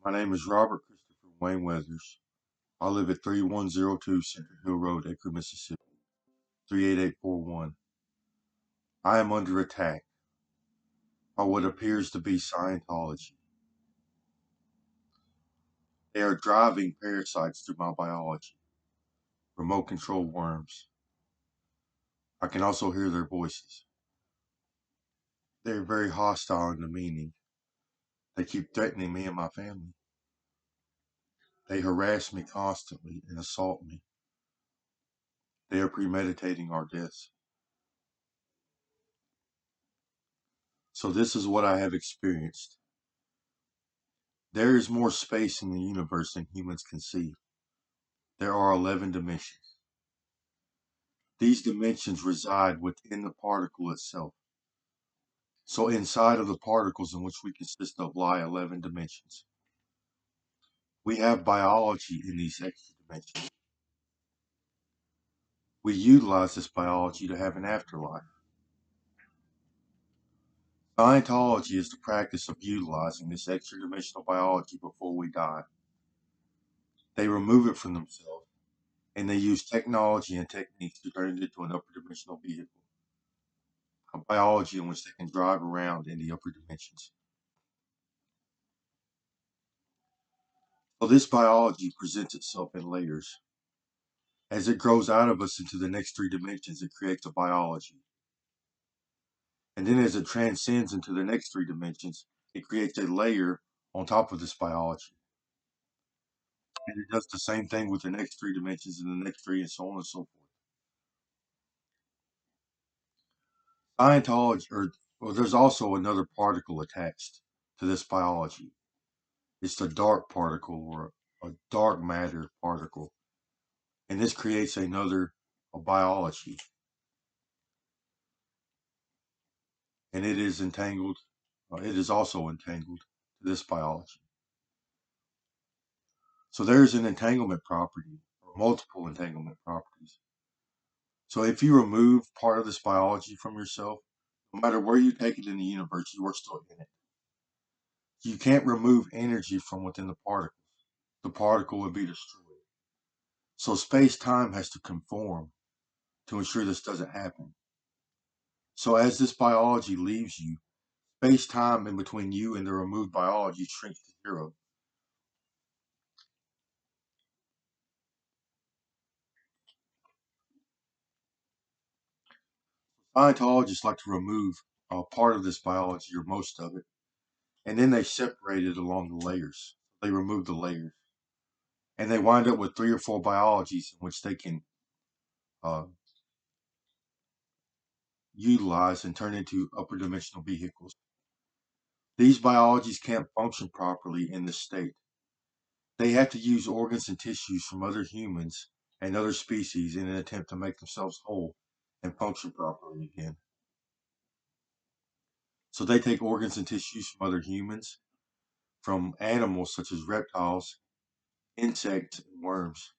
My name is Robert Christopher Wayne Weathers. I live at 3102 Center Hill Road, Acre, Mississippi, 38841. I am under attack by what appears to be Scientology. They are driving parasites through my biology, remote control worms. I can also hear their voices. They are very hostile and demeaning. They keep threatening me and my family. They harass me constantly and assault me. They are premeditating our deaths. So this is what I have experienced. There is more space in the universe than humans can see. There are 11 dimensions. These dimensions reside within the particle itself. So inside of the particles in which we consist of lie 11 dimensions. We have biology in these extra dimensions. We utilize this biology to have an afterlife. Scientology is the practice of utilizing this extra dimensional biology before we die. They remove it from themselves, and they use technology and techniques to turn it into an upper dimensional vehicle. A biology in which they can drive around in the upper dimensions. So this biology presents itself in layers. As it grows out of us into the next three dimensions, it creates a biology. And then as it transcends into the next three dimensions, it creates a layer on top of this biology. And it does the same thing with the next three dimensions and the next three and so on and so forth. Scientology, or there's also another particle attached to this biology. It's the dark particle or a dark matter particle. And this creates another biology. And it is entangled, it is also entangled to this biology. So there's an entanglement property, or multiple entanglement properties. So if you remove part of this biology from yourself, no matter where you take it in the universe, you are still in it. You can't remove energy from within the particles. The particle would be destroyed. So space-time has to conform to ensure this doesn't happen. So as this biology leaves you, space-time in between you and the removed biology shrinks to zero. Scientologists like to remove part of this biology or most of it, and then they separate it along the layers. They remove the layers, and they wind up with three or four biologies in which they can uh, utilize and turn into upper dimensional vehicles. These biologies can't function properly in this state. They have to use organs and tissues from other humans and other species in an attempt to make themselves whole and function properly again. So they take organs and tissues from other humans, from animals such as reptiles, insects, and worms.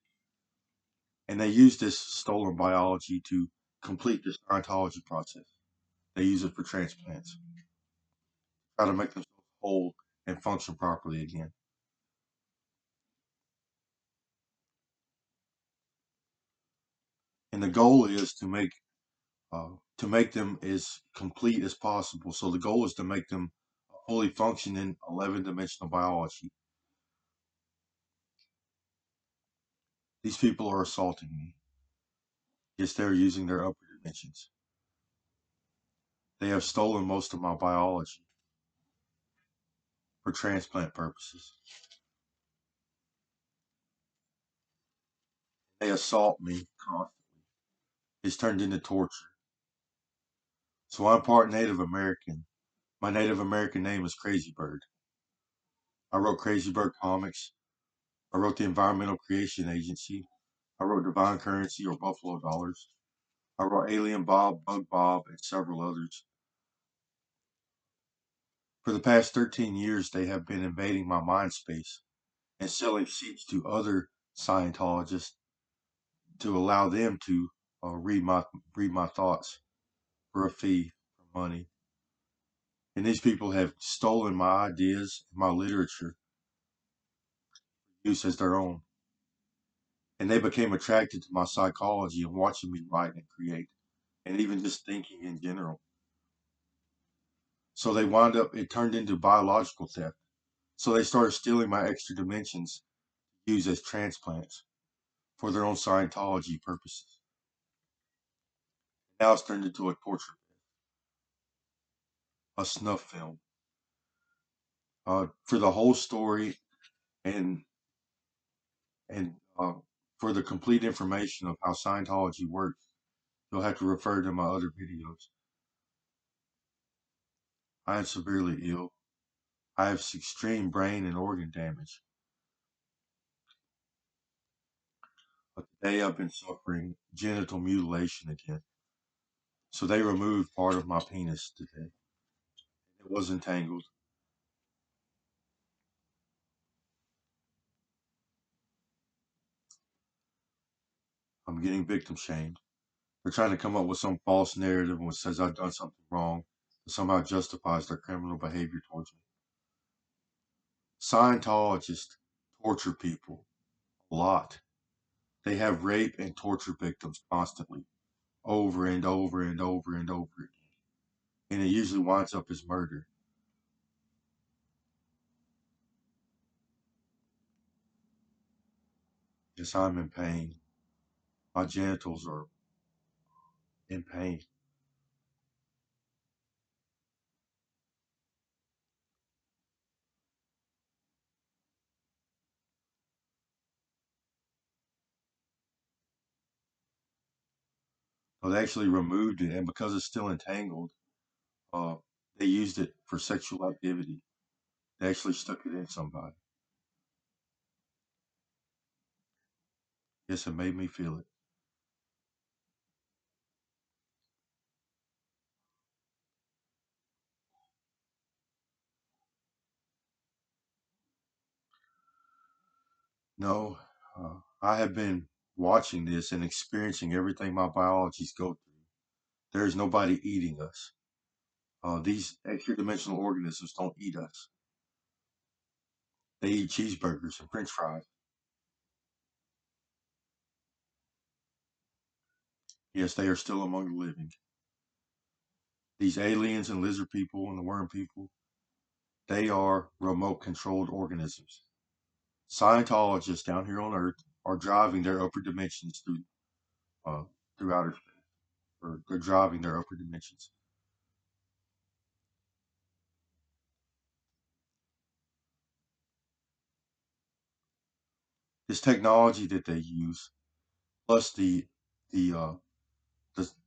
And they use this stolen biology to complete this ontology process. They use it for transplants, try to make themselves whole and function properly again. And the goal is to make them as complete as possible. So the goal is to make them fully functioning 11-dimensional biology. These people are assaulting me. Yes, they're using their upper dimensions. They have stolen most of my biology for transplant purposes. They assault me constantly. It's turned into torture. So I'm part Native American. My Native American name is Crazy Bird. I wrote Crazy Bird comics. I wrote the Environmental Creation Agency. I wrote Divine Currency or Buffalo Dollars. I wrote Alien Bob, Bug Bob, and several others. For the past 13 years, they have been invading my mind space and selling seats to other Scientologists to allow them to read my thoughts for a fee, for money. And these people have stolen my ideas, my literature, use as their own. And they became attracted to my psychology and watching me write and create, and even just thinking in general. So they wound up, it turned into biological theft. So they started stealing my extra dimensions to use as transplants for their own Scientology purposes. Now it's turned into a torture, a snuff film. For the whole story and and for the complete information of how Scientology works, you'll have to refer to my other videos. I am severely ill. I have extreme brain and organ damage. But today I've been suffering genital mutilation again. So they removed part of my penis today. It was entangled. I'm getting victim shamed. They're trying to come up with some false narrative which says I've done something wrong that somehow justifies their criminal behavior towards me. Scientologists torture people a lot. They have rape and torture victims constantly, over and over and over and over again. And it usually winds up as murder. Yes, I'm in pain. My genitals are in pain. So they actually removed it, and because it's still entangled, uh, they used it for sexual activity. They actually stuck it in somebody. Yes, it made me feel it. No, I have been watching this and experiencing everything my biologies go through. There is nobody eating us. These extra dimensional organisms don't eat us. They eat cheeseburgers and french fries. Yes, they are still among the living. These aliens and lizard people and the worm people, they are remote controlled organisms. Scientologists down here on Earth are driving their upper dimensions uh, through outer space, or they're driving their upper dimensions. This technology that they use, plus the the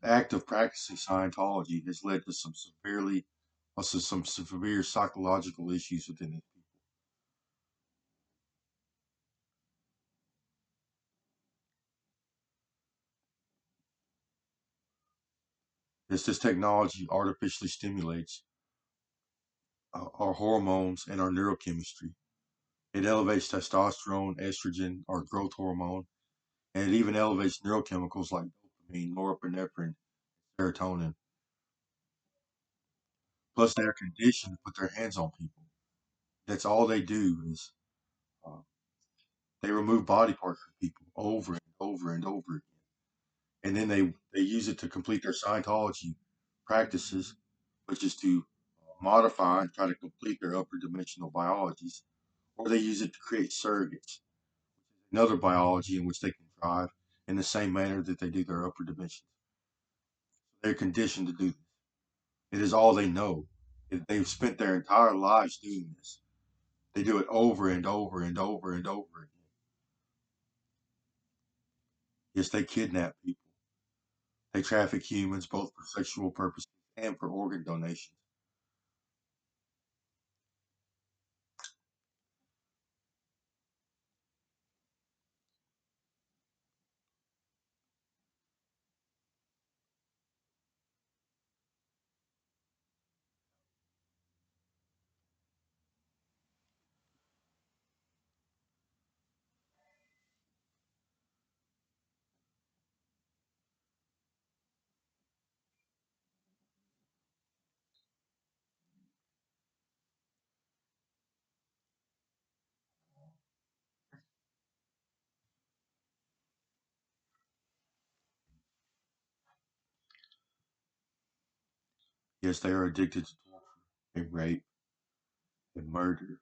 act of practicing Scientology, has led to some severe psychological issues within it. This technology artificially stimulates our hormones and our neurochemistry. It elevates testosterone, estrogen, our growth hormone, and it even elevates neurochemicals like dopamine, norepinephrine, serotonin. Plus, they're conditioned to put their hands on people. That's all they do is uh, they remove body parts from people over and over and over again. And then they use it to complete their Scientology practices, which is to modify and try to complete their upper dimensional biologies, or they use it to create surrogates, another biology in which they can drive in the same manner that they do their upper dimensions. They're conditioned to do this. It is all they know. They've spent their entire lives doing this. They do it over and over and over and over again. Yes, they kidnap people. They traffic humans both for sexual purposes and for organ donations. Yes, they are addicted to torture and rape and murder.